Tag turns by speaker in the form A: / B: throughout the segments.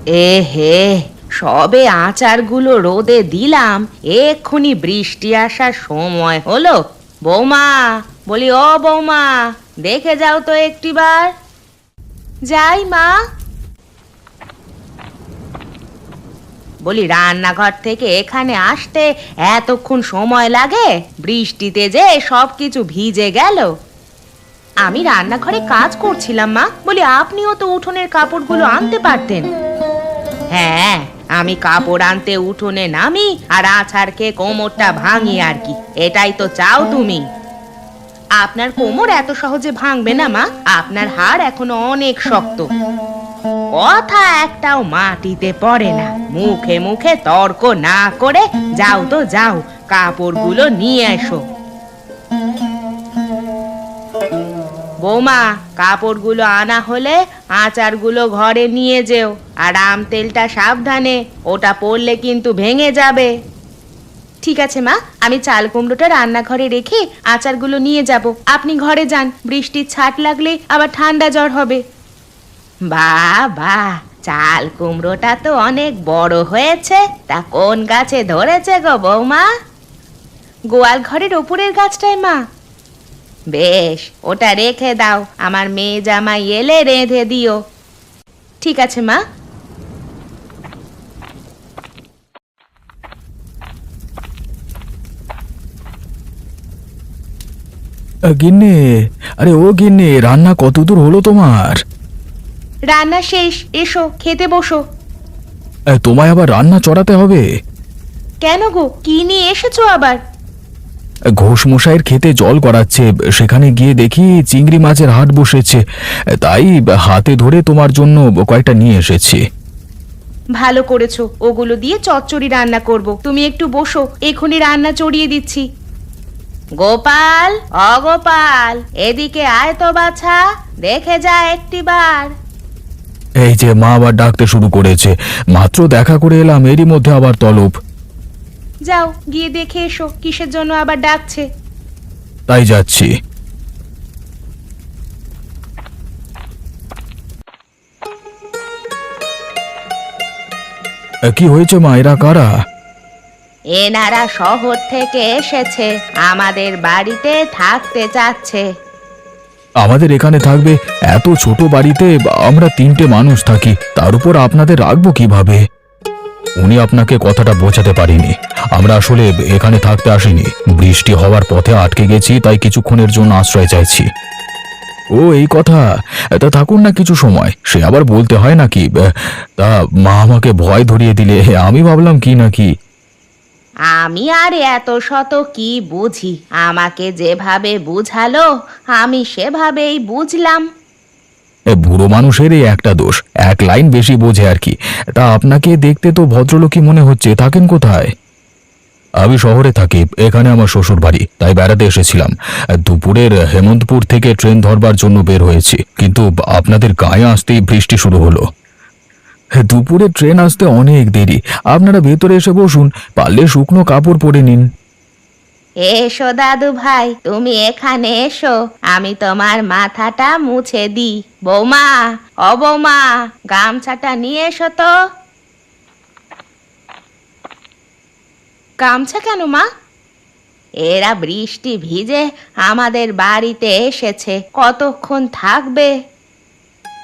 A: এ হে, সবে আচারগুলো রোদে দিলাম, এক্ষুনি বৃষ্টি আসার সময় হলো। বৌমা, বলি ও বৌমা, দেখে যাও তো একটিবার। যাই মা। বলি রান্নাঘর থেকে এখানে আসতে এতক্ষণ সময় লাগে? বৃষ্টিতে যে সবকিছু ভিজে গেল। আমি রান্নাঘরে কাজ করছিলাম মা, বলি আপনিও তো উঠোনের কাপড়গুলো আনতে পারতেন। হ্যাঁ, আমি কাপড় আনতে উঠোনে নামি আর আছাড়কে কোমরটা ভাঙি আর কি, এটাই তো চাও তুমি? আপনার কোমর এত সহজে ভাঙবে না মা, আপনার হাড় এখনো অনেক শক্ত। কথা একটাও মাটিতে পড়ে না, মুখে মুখে তর্ক না করে যাও তো যাও, কাপড়গুলো নিয়ে এসো। বৌমা, কাপড়গুলো আনা হলে আচারগুলো ঘরে নিয়ে যেও, আর আম তেলটা সাবধানে, ওটা পড়লে কিন্তু ভেঙে যাবে। ঠিক আছে মা, আমি চাল কুমড়োটা রান্নাঘরে রেখে আচারগুলো নিয়ে যাব। আপনি ঘরে যান, বৃষ্টির ছাট লাগলে আবার ঠান্ডা জ্বর হবে। বাহ বাহ, চাল কুমড়োটা তো অনেক বড় হয়েছে। তা কোন গাছে ধরেছে গো বৌমা? গোয়াল ঘরের ওপরের গাছটায় মা। বেশ, ওটা রেখে দাও, আমার মেয়ে জামাই এলে রেঁধে দিও। ঠিক আছে মা।
B: গিন্নি, আরে ও গিন্নি, রান্না কতদূর হলো তোমার?
A: রান্না শেষ, এসো খেতে বসো।
B: তোমায় আবার রান্না চড়াতে হবে?
A: কেন গো, কি নিয়ে এসেছো আবার?
B: ঘোষ মশাইয়ের খেতে জল গড়াচ্ছে, সেখানে গিয়ে দেখি চিংড়ি মাছের হাট বসেছে, তাই হাতে ধরে তোমার জন্য কয়েকটা নিয়ে এসেছি।
A: ভালো করেছো, ওগুলো দিয়ে চচ্চড়ি রান্না করব। তুমি একটু বসো, এখনই রান্না চড়িয়ে দিচ্ছি। গোপাল, অগোপাল, এদিকে আয় তো বাছা, দেখে যা একটিবার।
B: এই যে মা আবার ডাকতে শুরু করেছে, মাত্র দেখা করে এলাম, এরই মধ্যে আবার তলব।
A: যাও গিয়ে দেখে এসো কিসের জন্য আবার ডাকছে।
B: তাই যাচ্ছি। কি হয়েছে মা, এরা কারা?
A: এনারা শহর থেকে এসেছে, আমাদের বাড়িতে থাকতে চাচ্ছে।
B: আমাদের এখানে থাকবে? এত ছোট বাড়িতে আমরা 3টে মানুষ থাকি, তার উপর আপনাদের রাখবো কিভাবে? উনি আপনাকে কথাটা বোঝাতে পারিনি। আমরা আসলে এখানে থাকতে আসিনি, বৃষ্টি হওয়ার পথে আটকে গেছি, তাই কিছুক্ষণের জন্য আশ্রয় চাইছি। ও এই কথা, তা থাকুন না কিছু সময়, সে আবার বলতে হয় নাকি? তা মা আমাকে ভয় ধরিয়ে দিলে, আমি ভাবলাম কি নাকি।
A: আমি আর এত শত কি বুঝি, আমাকে যেভাবে বুঝালো আমি সেভাবেই বুঝলাম।
B: বুড়ো মানুষের এই একটা দোষ, এক লাইন বেশি বোঝে আর কি। তা আপনাকে দেখতে তো ভদ্রলোকই মনে হচ্ছে, থাকেন কোথায়? আমি শহরে থাকি, এখানে আমার শ্বশুর বাড়ি, তাই বেড়াতে এসেছিলাম। দুপুরের হেমন্তপুর থেকে ট্রেন ধরবার জন্য বের হয়েছি, কিন্তু আপনাদের গায়ে আসতেই বৃষ্টি শুরু হলো। দুপুরে ট্রেন আসতে অনেক দেরি, আপনারা ভেতরে এসে বসুন, পারলে শুকনো কাপড় পরে নিন।
A: এসো দাদু ভাই, তুমি এখানে এসো, আমি তোমার মাথাটা মুছে দিই। বৌমা, ও বৌমা, গামছাটা নিয়ে এসো তো। গামছা কেন মা? এরা বৃষ্টি ভিজে আমাদের বাড়িতে এসেছে, কতক্ষণ থাকবে?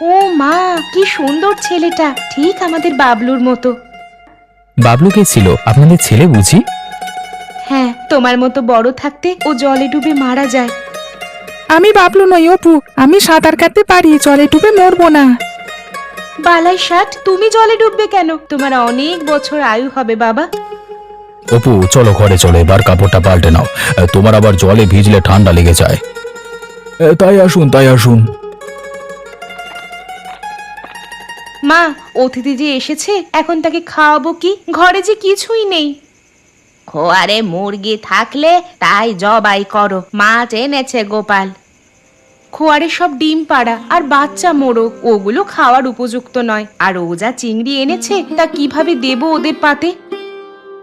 A: ও মা, কি সুন্দর ছেলেটা, ঠিক আমাদের বাবলুর মতো।
B: বাবলু কে ছিল? আপনাদের ছেলে বুঝি?
A: হ্যাঁ, তোমার মতো বড় থাকতে ও জলে ডুবে মারা যায়।
C: আমি বাবলু নই অপু, আমি সাঁতার কাটতে পারি, জলে ডুবে মরবো না।
A: বালাই ষাট, তুমি জলে ডুববে কেন? তোমার অনেক বছর আয়ু হবে বাবা।
B: অপু চলো ঘরে চলো, এবার কাপড়টা পাল্টে নাও, তোমার আবার জলে ভিজলে ঠান্ডা লেগে যায়। তাই আসুন, তাই আসুন।
A: মা, অতিথি যে এসেছে, এখন তাকে খাওয়াবো কি? ঘরে যে কিছুই নেই। খোয়ারে মুরগি থাকলে তাই জবাই করো, মাছ এনেছে গোপাল। খোয়ারে সব ডিম পাড়া আর বাচ্চা মোড়ক, ওগুলো খাওয়ার উপযুক্ত নয়। আর ও যা চিংড়ি এনেছে তা কিভাবে দেবো ওদের পাতে?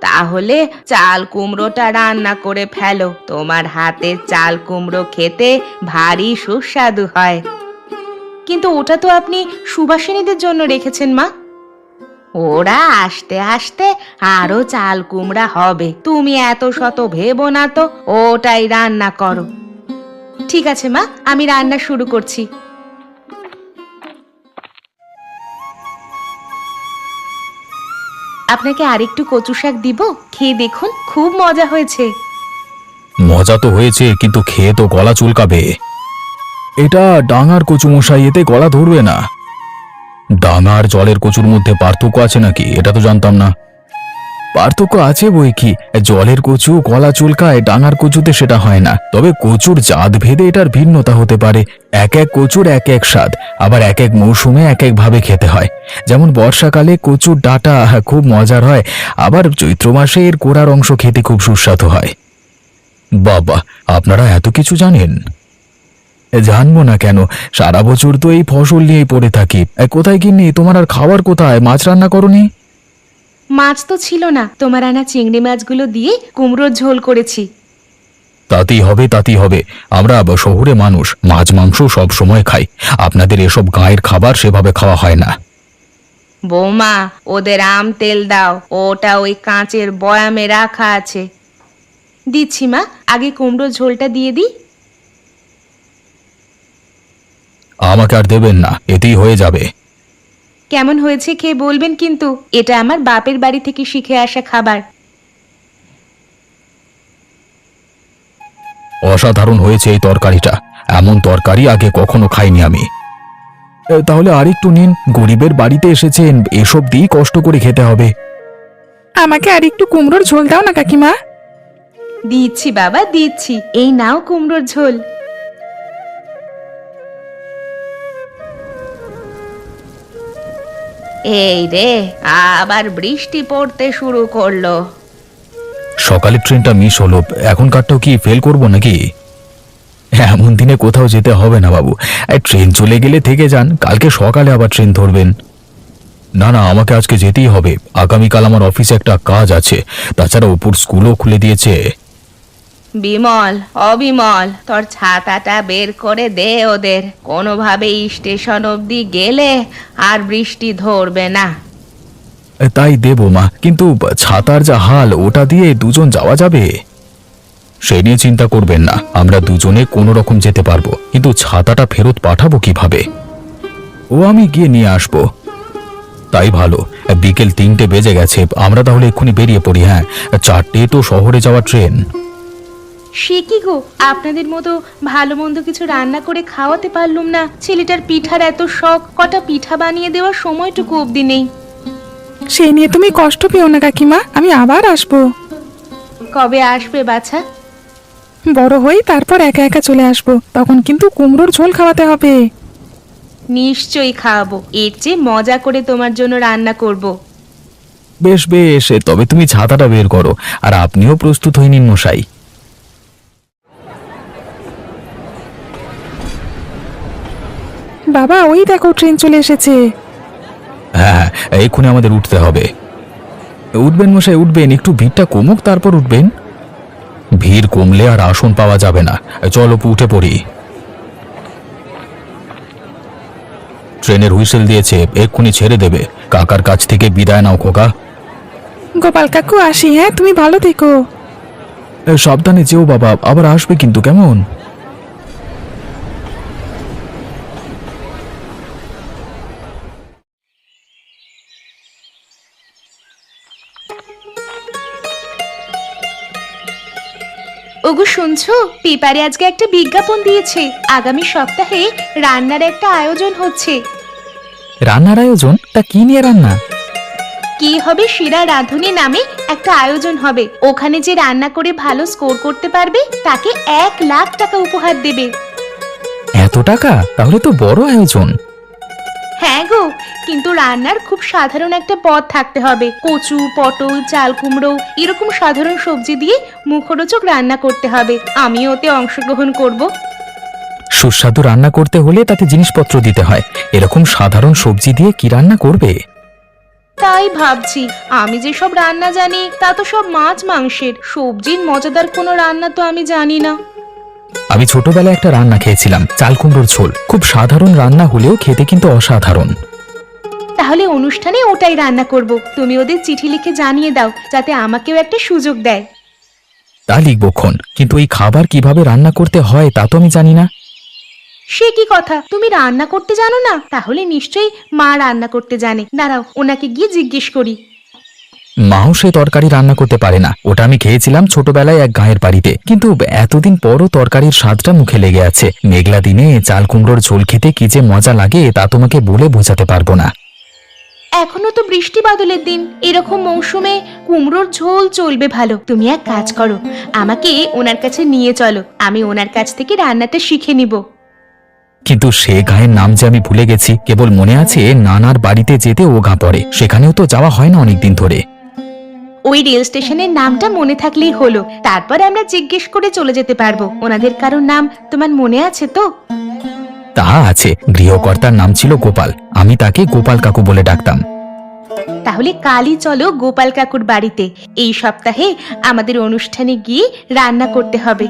A: তাহলে চাল কুমড়োটা রান্না করে ফেলো, তোমার হাতের চাল কুমড়ো খেতে ভারী সুস্বাদু হয়। কিন্তু ওটা তো আপনি সুবাসিনীদের জন্য রেখেছেন মা। ওরা আস্তে আস্তে আরো চাল কুমড়া হবে, তুমি এত শত ভেবো না তো, ওটাই রান্না করো। ঠিক আছে মা, আমি রান্না শুরু করছি। আপনাকে আরেকটু কচু শাক দিব, খেয়ে দেখুন, খুব মজা হয়েছে।
B: মজা তো হয়েছে, কিন্তু খেয়ে তো গলা চুলকাবে। এটা ডাঙার কচু মশাই, এতে গলা ধরবে না। ডাঙার জলের কচুর মধ্যে পার্থক্য আছে নাকি? এটা তো জানতাম না। পার্থক্য আছে বই কি, জলের কচু গলা চুলকায়, ডাঙার কচুতে সেটা হয় না। তবে কচুর জাত ভেদে এটার ভিন্নতা হতে পারে। এক এক কচুর এক এক স্বাদ, আবার এক এক মৌসুমে এক এক ভাবে খেতে হয়। যেমন বর্ষাকালে কচুর ডাঁটা খুব মজার হয়, আবার চৈত্র মাসে এর কোড়ার অংশ খেতে খুব সুস্বাদু হয়। বাবা, আপনারা এত কিছু জানেন? জানবো না কেন, সারা বছর তো এই ফসল নিয়েই পড়ে থাকি। কোথায় গিন্নি, তোমার আর খাবার কোথায়? মাছ রান্না করনি?
A: মাছ তো ছিল না, তোমার আনা চিংড়ি মাছগুলো দিয়ে কুমড়োর ঝোল করেছি।
B: তাতেই হবে, তাতেই হবে। আমরা শহুরে মানুষ, মাছ মাংস সব সময় খাই। আপনাদের এসব গাঁয়ের খাবার সেভাবে খাওয়া হয় না।
A: বৌমা, ওদের আম তেল দাও, ওটা ওই কাঁচের বয়ামে রাখা আছে। দিচ্ছি মা, আগে কুমড়োর ঝোলটা দিয়ে দিই।
B: আমাকে আর দেবেন না, এতেই হয়ে যাবে।
A: কেমন হয়েছে খেয়ে বলবেন কিন্তু, এটা আমার বাপের বাড়ি থেকে শিখে আসা খাবার।
B: অসাধারণ হয়েছে এই তরকারিটা, এমন তরকারি আগে কখনো খাইনি আমি। তাহলে আরেকটু নিন, গরিবের বাড়িতে এসেছেন, এসব দিয়েই কষ্ট করে খেতে হবে।
C: আমাকে আর একটু কুমড়োর ঝোল দাও না কাকিমা।
A: দিচ্ছি বাবা, দিচ্ছি, এই নাও কুমড়োর ঝোল। এই রে, আবার বৃষ্টি পড়তে শুরু করলো।
B: সকালের ট্রেনটা মিস হলো, এখনকারটাও কি ফেল করব নাকি? এমন দিনে কোথাও যেতে হবে না বাবু, ট্রেন চলে গেলে থেকে যান, কালকে সকালে আবার ট্রেন ধরবেন। না না, আমাকে আজকে যেতেই হবে, আগামীকাল আমার অফিসে একটা কাজ আছে। তাছাড়া উপর স্কুলও খুলে দিয়েছে।
A: বিমল, অবিমল, তোর ছাতাটা বের করে দে ওদের, কোনোভাবে স্টেশন অবধি গেলে আর বৃষ্টি ধরবে না।
B: তাই দেব মা, কিন্তু ছাতার যা হাল, ওটা দিয়ে দুজন যাওয়া যাবে? সে নিয়ে চিন্তা করবেন না, আমরা দুজনে কোনো রকম যেতে পারবো, কিন্তু ছাতাটা ফেরত পাঠাবো কিভাবে? ও আমি গিয়ে নিয়ে আসবো। তাই ভালো, বিকেল 3টে বেজে গেছে, আমরা তাহলে এক্ষুনি বেরিয়ে পড়ি। হ্যাঁ, 4টে তো শহরে যাওয়া ট্রেন।
A: সে কি গো, আপনাদের মতো ভালো মন্দ কিছু রান্না করে খাওয়াতে পারলুম না। ছেলেটার পিঠার এত শখ, কটা পিঠা বানিয়ে দেওয়ার সময়টুকু অবধি নেই।
C: সে নিয়ে তুমি কষ্ট পেও না কাকিমা, আমি আবার আসবো।
A: কবে আসবে বাছা?
C: বড় হই তারপর একা একা চলে আসবো, তখন কিন্তু কুমড়োর ঝোল খাওয়াতে হবে।
A: নিশ্চয়ই খাওয়াবো, এর চেয়ে মজা করে তোমার জন্য রান্না করব।
B: বেশ বেশ, তবে তুমি ছাতাটা বের করো, আর আপনিও প্রস্তুত হয়ে নিন মশাই।
C: বাবা, ওই দেখো ট্রেন চলে এসেছে।
B: হ্যাঁ হ্যাঁ, এক্ষুনি আমাদের উঠতে হবে। উঠবেন মশাই, উঠবেন, একটু ভিড়টা কমুক তারপর উঠবেন। ভিড় কমলে আর আসন পাওয়া যাবে না। চলো উঠে পড়ি। ট্রেনের হুইসেল দিয়েছে, এক্ষুনি ছেড়ে দেবে। কাকার কাছ থেকে বিদায় নাও খোকা।
C: গোপাল কাকু, আসি। হ্যাঁ, তুমি ভালো থেকো।
B: সাবধানে যেও বাবা, আবার আসবে কিন্তু, কেমন?
A: ওগো শুনছো, পেপারে আজকে একটা বিজ্ঞাপন দিয়েছে, আগামী সপ্তাহে রান্নার একটা আয়োজন হচ্ছে।
B: রান্নার আয়োজন? তা কি নিয়ে রান্না?
A: কি হবে, সেরা রাঁধুনি নামে একটা আয়োজন হবে। ওখানে যে রান্না করে ভালো স্কোর করতে পারবে তাকে 1,00,000 টাকা উপহার দেবে।
B: এত টাকা? তাহলে তো বড় আয়োজন।
A: হ্যাঁ গো, কিন্তু রান্নার খুব সাধারণ একটা পদ থাকতে হবে। কচু, পটল, চাল কুমড়ো এরকম সাধারণ সবজি দিয়ে মুখরোচক রান্না করতে হবে। আমিও ওতে অংশগ্রহণ করব।
B: সুস্বাদু রান্না করতে হলে তাতে জিনিসপত্র দিতে হয়, এরকম সাধারণ সবজি দিয়ে কি রান্না করবে?
A: তাই ভাবছি, আমি যে সব রান্না জানি তা তো সব মাছ মাংসের, সবজির মজাদার কোনো রান্না তো আমি জানি না।
B: আমি ছোটবেলায় একটা রান্না খেয়েছিলাম, চাল কুমড়োর ঝোল। খুব সাধারণ রান্না হলেও খেতে কিন্তু অসাধারণ।
A: তাহলে অনুষ্ঠানে ওটাই রান্না করব। তুমি ওদের চিঠি লিখে জানিয়ে দাও যাতে আমাকেও একটা সুযোগ দেয়।
B: তা লিখবক্ষণ, কিন্তু এই খাবার কিভাবে রান্না করতে হয় তা তো আমি জানি না।
A: সে কি কথা, তুমি রান্না করতে জানো না? তাহলে নিশ্চয়ই মা রান্না করতে জানে। দাঁড়াও, ওনাকে গিয়ে জিজ্ঞেস করি।
B: মাও সে তরকারি রান্না করতে পারে না। ওটা আমি খেয়েছিলাম ছোটবেলায় এক গাঁয়ের বাড়িতে, কিন্তু এতদিন পরও তরকারির স্বাদটা মুখে লেগে আছে। মেঘলা দিনে চাল কুমড়োর ঝোল খেতে কি যে মজা লাগে তা তোমাকে বলে বোঝাতে পারবো না।
A: এখনো তো বৃষ্টি বাদলের দিন, এরকম মৌসুমে কুমড়োর ঝোল চলবে ভালো। তুমি এক কাজ করো, আমাকে ওনার কাছে নিয়ে চলো, আমি ওনার কাছ থেকে রান্নাটা শিখে নিব।
B: কিন্তু সে গাঁয়ের নাম যে আমি ভুলে গেছি। কেবল মনে আছে নানার বাড়িতে যেতে ও গা পড়ে, সেখানেও তো যাওয়া হয় না অনেকদিন ধরে।
A: ওই রেল স্টেশনের নামটা মনে থাকলেই হলো, তারপর আমরা জিজ্ঞেস করে চলে যেতে পারবো। ওনাদের কারোর নাম তোমার মনে আছে তো?
B: তা আছে, গৃহকর্তার নাম ছিল গোপাল। আমি তাকে গোপাল কাকু বলে ডাকতাম।
A: তাহলে কালই চলো গোপাল কাকুর বাড়িতে। এই সপ্তাহে আমাদের অনুষ্ঠানে গিয়ে রান্না করতে হবে।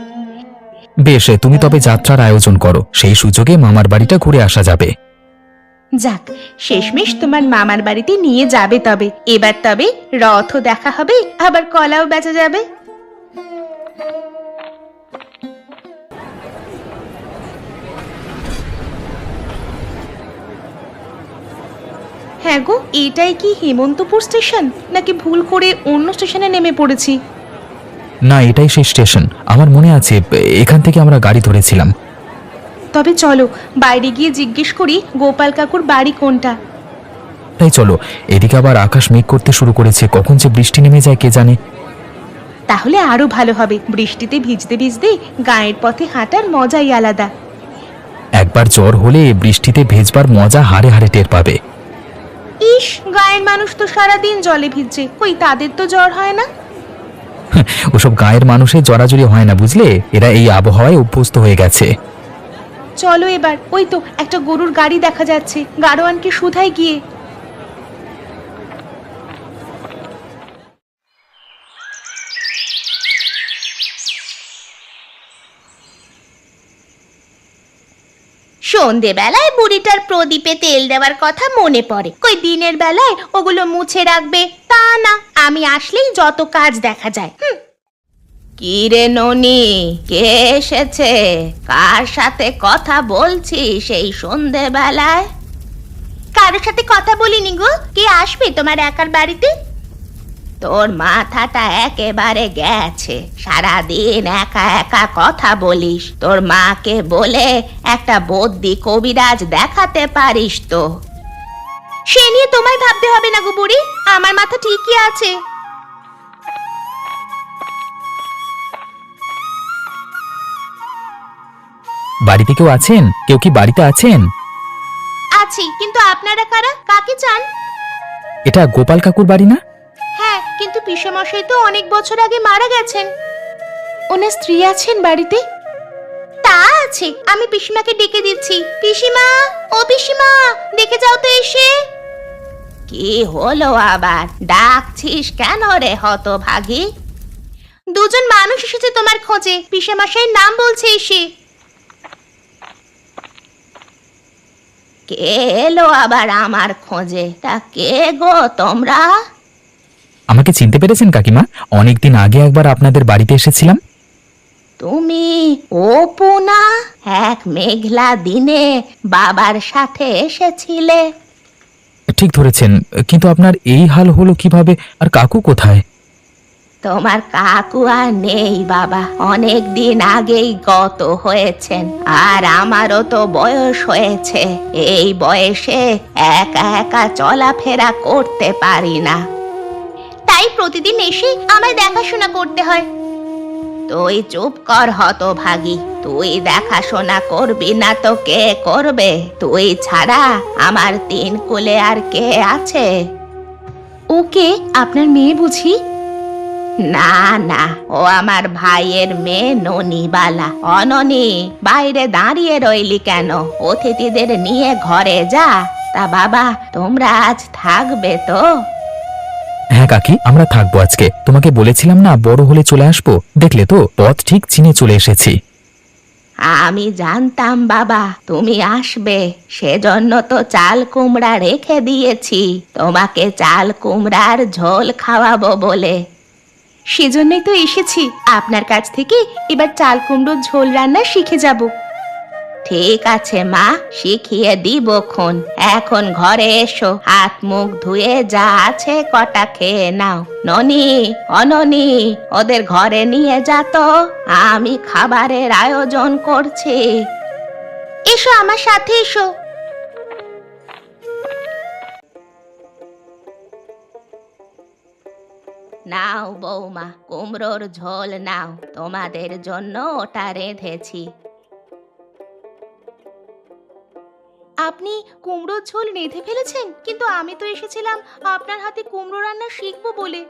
B: বেশ, তুমি তবে যাত্রার আয়োজন করো, সেই সুযোগে মামার বাড়িটা ঘুরে আসা যাবে।
A: যাক, শেষমেশ তোমার মামার বাড়িতে নিয়ে যাবে। তবে এবার তবে রথও দেখা হবে, আবার কলাও বেচা যাবে। হ্যাঁ গো, এটাই কি হেমন্তপুর স্টেশন, নাকি ভুল করে অন্য স্টেশনে নেমে পড়েছি?
B: না, এটাই সেই স্টেশন। আমার মনে আছে এখান থেকে আমরা গাড়ি ধরেছিলাম।
A: তবে চলো বাইরে গিয়ে জিজ্ঞেস করি গোপাল কাকুর বাড়ি কোনটা।
B: তাই চলো, এদিকে আবার আকাশ মেঘ করতে শুরু করেছে, কখন যে বৃষ্টি নেমে যায় কে জানে।
A: তাহলে আরো ভালো হবে, বৃষ্টিতে ভিজতে ভিজতে গায়ের পথে হাঁটার মজাই আলাদা।
B: একবার জ্বর হলে বৃষ্টিতে ভেজবার মজা হাড়ে হাড়ে টের পাবে।
A: ইস, গায়ের মানুষ তো সারাদিন জলে ভিজছে, কই তাদের তো জ্বর হয় না?
B: ওসব গায়ের মানুষের জড়াজড়ি হয় না বুঝলে, এরা এই আবহাওয়ায় অভ্যস্ত হয়ে গেছে।
A: চলো এবার, ওই তো একটা গরুর গাড়ি দেখা যাচ্ছে, গাড়োয়ানকে শুধাই গিয়ে। সন্ধেবেলায় বুড়িটার প্রদীপে তেল দেওয়ার কথা মনে পড়ে, কই দিনের বেলায় ওগুলো মুছে রাখবে তা না, আমি আসলেই যত কাজ দেখা যায়। কি রে ননি, কে এসেছে? কার সাথে কথা বলছিস এই সন্ধেবেলায়? কারোর সাথে কথা বলিনি গো। কে আসবে তোমার একার বাড়িতে? তোর মাথাটা একেবারে গেছে, সারাদিন একা একা কথা বলিস। তোর মাকে বলে একটা বদ্যি কবিরাজ দেখাতে পারিস তো। সে নিয়ে তোমায় ভাবতে হবে না গো বুড়ি, আমার মাথা ঠিকই আছে।
B: বাড়িতে কেউ আছেন? কেউ কি বাড়িতে আছেন?
A: আছি, কিন্তু আপনারা কারা? কাকে চান?
B: এটা গোপাল কাকুর বাড়ি না?
A: হ্যাঁ, কিন্তু পিসেমশাই তো অনেক বছর আগে মারা গেছেন। ওনার স্ত্রী আছেন বাড়িতে? তা আছে, আমি পিসিমাকে ডেকে দিচ্ছি। পিসিমা, ও পিসিমা, দেখে যাও তো এসে। কি হলো আবার, ডাকছিস কেন রে হতভাগী? দুজন মানুষ এসেছে তোমার খোঁজে, পিসেমশাইয়ের নাম বলছে এসে। কে এলো আবার আমার খোঁজে? তা কে গো তোমরা?
B: আমাকে চিনতে পেরেছেন কাকিমা? অনেকদিন আগে একবার আপনাদের বাড়িতে এসেছিলাম।
A: তুমি অপু না? এক মেঘলা দিনে বাবার সাথে এসেছিলে।
B: ঠিক ধরেছেন, কিন্তু আপনার এই হাল হলো কিভাবে? আর কাকু কোথায়?
A: তোমার কাকু আর নেই বাবা, অনেক দিন আগেই গত হয়েছেন। আর আমারও তো বয়স হয়েছে, এই বয়সে একা একা চলাফেরা করতে পারি না, তাই প্রতিদিন এসে আমায় দেখাশোনা করতে হয়। তুই চুপ কর হতভাগী, তুই দেখাশোনা করবি না তো কে করবে? তুই ছাড়া আমার তিন কুলে আর কে আছে? ওকে আপনার মেয়ে বুঝি? না না, ও আমার ভাইয়ের মেয়ে ননিবালা। অননি, বাইরে দাঁড়িয়ে রইলি কেন? অতিথিদের নিয়ে ঘরে যা। তা বাবা, তোমরা আজ থাকবে তো?
B: হ্যাঁ কাকি, আমরা থাকবো আজকে। তোমাকে বলেছিলাম না বড় হলে চলে আসবো, দেখলে তো পথ ঠিক চিনে চলে এসেছি।
A: আমি জানতাম বাবা তুমি আসবে, সেজন্য তো চাল কুমড়া রেখে দিয়েছি তোমাকে চাল কুমড়ার ঝোল খাওয়াবো বলে। সেজন্যই তো এসেছি আপনার কাছ থেকে, এবার চাল কুমড়োর ঝোল রান্না শিখে যাব। ঠিক আছে মা, শিখিয়ে দিবক্ষণ। এখন ঘরে এসো, হাত মুখ ধুয়ে যা আছে কটা খেয়ে নাও। ননি, অননি, ওদের ঘরে নিয়ে যা তো, আমি খাবারের আয়োজন করছি। এসো আমার সাথে এসো। নাও বৌমা, কুমড়োর ঝোল নাও, তোমাদের জন্য ওটা রেঁধেছি। আপনি কুমড়োর ঝোল রেঁধে ফেলেছেন, কিন্তু আমি তো এসেছিলাম আপনার হাতে কুমড়ো রান্না শিখবো বলে।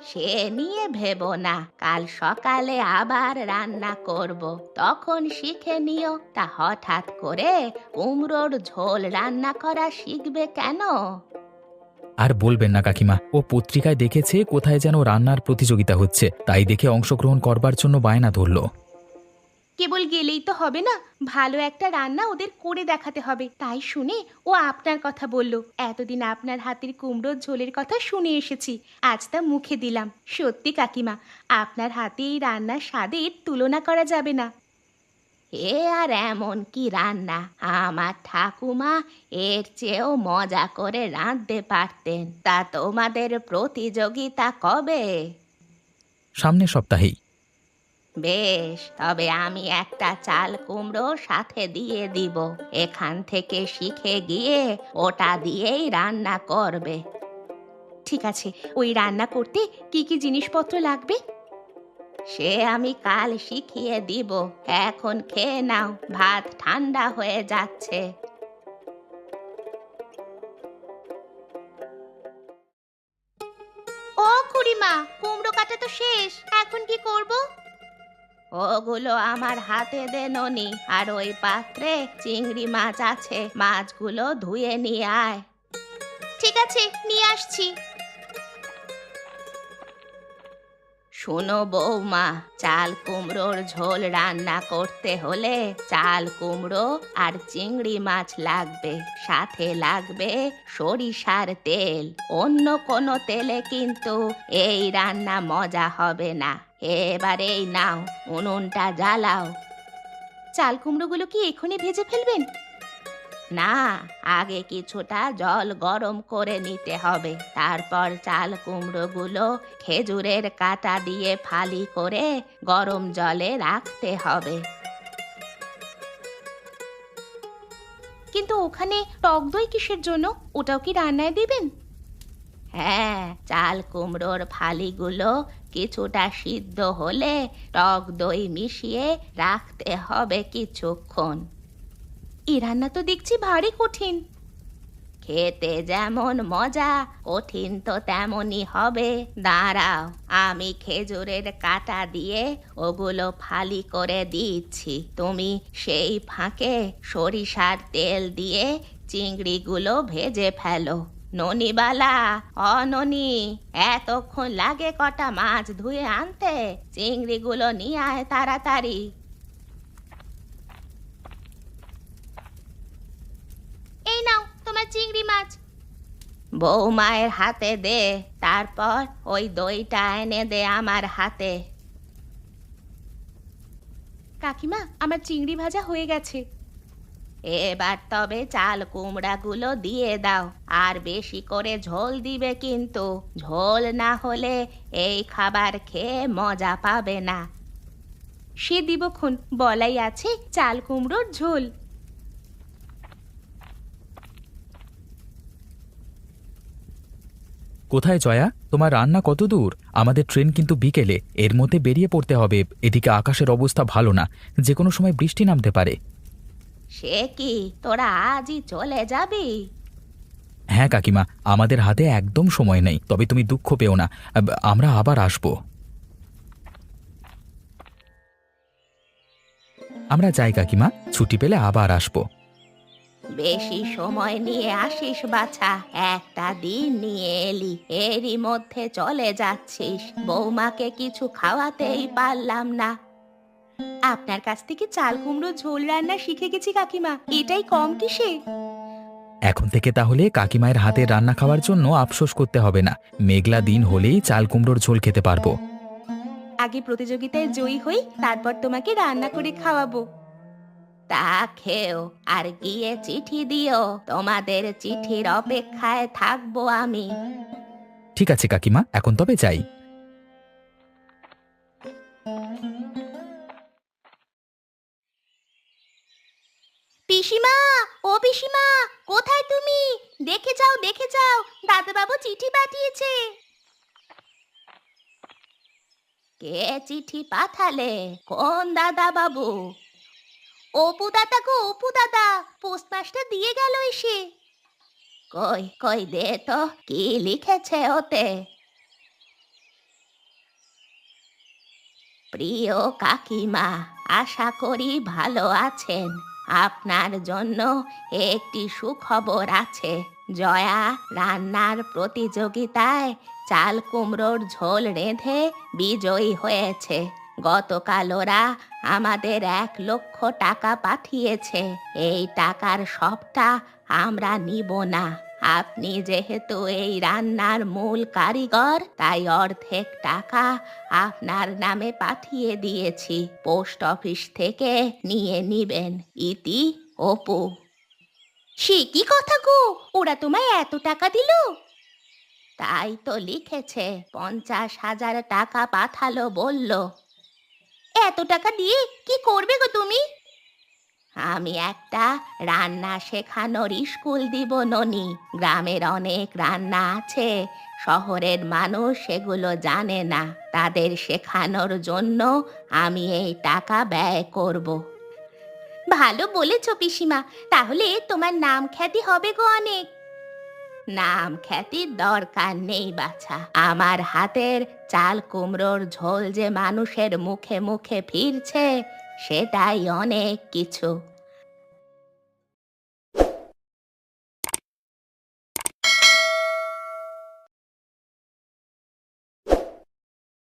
A: সে নিয়ে ভেবো না, কাল সকালে আবার রান্না করব, তখন শিখে নিও। তা হঠাৎ করে কুমড়োর ঝোল রান্না করা শিখবে কেন?
B: আর বলবেন না কাকিমা, ও পত্রিকায় দেখেছে কোথায় যেন রান্নার প্রতিযোগিতা হচ্ছে, তাই দেখে অংশগ্রহণ করবার জন্য বায়না ধরলো।
A: কেবল গেলেই তো হবে না, ভালো একটা রান্না ওদের করে দেখাতে হবে। তাই শুনে ও আপনার কথা বলল। এতদিন আপনার হাতের কুমড়োর ঝোলের কথা শুনে এসেছি, আজ তা মুখে দিলাম। সত্যি কাকিমা, আপনার হাতে এই রান্নার স্বাদের তুলনা করা যাবে না। এ আর এমন কি রান্না, আমার ঠাকুমা এর চেয়েও মজা করে রাঁধতে পারতেন। তা তোমাদের প্রতিযোগিতা কবে?
B: সামনের সপ্তাহেই।
A: বেশ, তবে আমি একটা চাল কুমড়ো সাথে দিয়ে দিব। এখান থেকে শিখে গিয়ে ওটা দিয়েই রান্না করবে। ঠিক আছে, ওই রান্না করতে কি কি জিনিসপত্র লাগবে? সে আমি কাল শিখিয়ে দিব, এখন খেয়ে নাও, ভাত ঠান্ডা হয়ে যাচ্ছে। ও খুড়িমা, কুমড়ো কাটা তো শেষ, এখন কি করব? ওগুলো আমার হাতে দে ননি, আর ওই পাত্রে চিংড়ি মাছ আছে, মাছগুলো ধুয়ে নিয়ে আয়। ঠিক আছে, নিয়ে আসছি। শোনো বৌমা, চাল কুমড়োর ঝোল রান্না করতে হলে চাল কুমড়ো আর চিংড়ি মাছ লাগবে, সাথে লাগবে সরিষার তেল। অন্য কোনো তেলে কিন্তু এই রান্না মজা হবে না। এবারে এই নাও, উনুনটা জ্বালাও। চাল কুমড়োগুলো কি এখনই ভেজে ফেলবেন? না, আগে কিছুটা জল গরম করে নিতে হবে, তারপর চাল কুমড়োগুলো খেজুরের কাঁটা দিয়ে ফালি করে গরম জলে রাখতে হবে। কিন্তু ওখানে টক দই কিসের জন্য? ওটাও কি রান্নায় দিবেন? হ্যাঁ, চাল কুমড়োর ফালিগুলো কিছুটা সিদ্ধ হলে টক দই মিশিয়ে রাখতে হবে কিছুক্ষণ। এই রান্না তো দেখছি ভারী কঠিন। খেতে যেমন মজা, কঠিন তো তেমনই হবে। দাঁড়াও, আমি খেজুরের কাঁটা দিয়ে ওগুলো ফালি করে দিচ্ছি, তুমি সেই ফাঁকে সরিষার তেল দিয়ে চিংড়িগুলো ভেজে ফেলো। ননিবালা, অননি, এতক্ষণ লাগে কটা মাছ ধুয়ে আনতে? চিংড়িগুলো নিয়ে আয় তাড়াতাড়ি। এই নাও তোমার চিংড়ি মাছ। বৌমায়ের হাতে দে, তারপর ওই দইটা এনে দে আমার হাতে। কাকিমা, আমার চিংড়ি ভাজা হয়ে গেছে। এবার তবে চাল কুমড়াগুলো দিয়ে দাও, আর বেশি করে ঝোল দিবে কিন্তু, ঝোল না হলে এই খাবার খেয়ে মজা পাবে না। সে দিবক্ষণ, বলাই আছে চাল কুমড়োর ঝোল।
B: কোথায় জয়া, তোমার রান্না কত দূর? আমাদের ট্রেন কিন্তু বিকেলে, এর মধ্যে বেরিয়ে পড়তে হবে। এদিকে আকাশের অবস্থা ভালো না, যে কোনো সময় বৃষ্টি নামতে পারে।
A: সে কি, তোরা আজই চলে যাবি?
B: হ্যাঁ কাকিমা, আমাদের হাতে একদম সময় নেই, তবে তুমি দুঃখ পেও না, আমরা আবার আসব। আমরা যাই কাকিমা, ছুটি পেলে আবার আসব।
A: বেশি সময় নিয়ে আসিস বাছা, একটা দিন নিয়ে এলি, এরই মধ্যে চলে যাচ্ছিস। বৌমাকে কিছু খাওয়াতেই পারলাম না। আপনার কাছ থেকে চাল কুমড়ো ঝোল রান্না শিখে গেছি কাকিমা, এটাই কম কিসে?
B: এখন থেকে তাহলে কাকিমায়ের হাতে রান্না খাওয়ার জন্য আফসোস করতে হবে না। মেঘলা দিন হলেই চাল কুমড়োর ঝোল খেতে পারবো।
A: আগে প্রতিযোগিতায় জয়ী হই, তারপর তোমাকে রান্না করে খাওয়াবো। তা খেও, আর গিয়ে চিঠি দিও, তোমাদের চিঠির অপেক্ষায় থাকবো আমি।
B: ঠিক আছে কাকিমা, এখন তবে যাই।
A: পিসিমা, ও পিসিমা, কোথায় তুমি? দেখে যাও, দেখে যাও, দাদাবাবু চিঠি পাঠিয়েছে। কে চিঠি পাঠালে? কোন দাদা বাবু? অপু দাদা গো, অপু দাদা, পোস্টমাস্টার দিয়ে গেল এসে। কই কই দে তো, কি লিখেছে ওতে? প্রিয় কাকিমা, আশা করি ভালো আছেন। আপনার জন্য একটি সুখবর আছে। জয়া রান্নার প্রতিযোগিতায় চাল কুমড়োর ঝোল রেঁধে বিজয়ী হয়েছে। গতকাল ওরা আমাদের 1,00,000 টাকা পাঠিয়েছে। এই টাকার সবটা আমরা নিব না। আপনি যেহেতু এই রান্নার মূল কারিগর, তাই অর্ধেক টাকা আপনার নামে পাঠিয়ে দিয়েছি। পোস্ট অফিস থেকে নিয়ে নিবেন। ইতি, অপু। সে কি কথা গো, ওরা তোমায় এত টাকা দিল? তাই তো লিখেছে, 50,000 টাকা পাঠালো বলল। এত টাকা দিয়ে কি করবে গো তুমি? আমি একটা রান্না শেখানোর স্কুল দিব ননি। গ্রামের অনেক রান্না আছে, শহরের মানুষ সেগুলো জানে না। তাদের শেখানোর জন্য আমি এই টাকা ব্যয় করব। ভালো বলেছ পিসিমা, তাহলে তোমার নাম খ্যাতি হবে গো অনেক। নাম খ্যাতির দরকার নেই বাছা, আমার হাতের চাল কুমড়োর ঝোল যে মানুষের মুখে মুখে ফিরছে, সেটাই অনেক কিছু।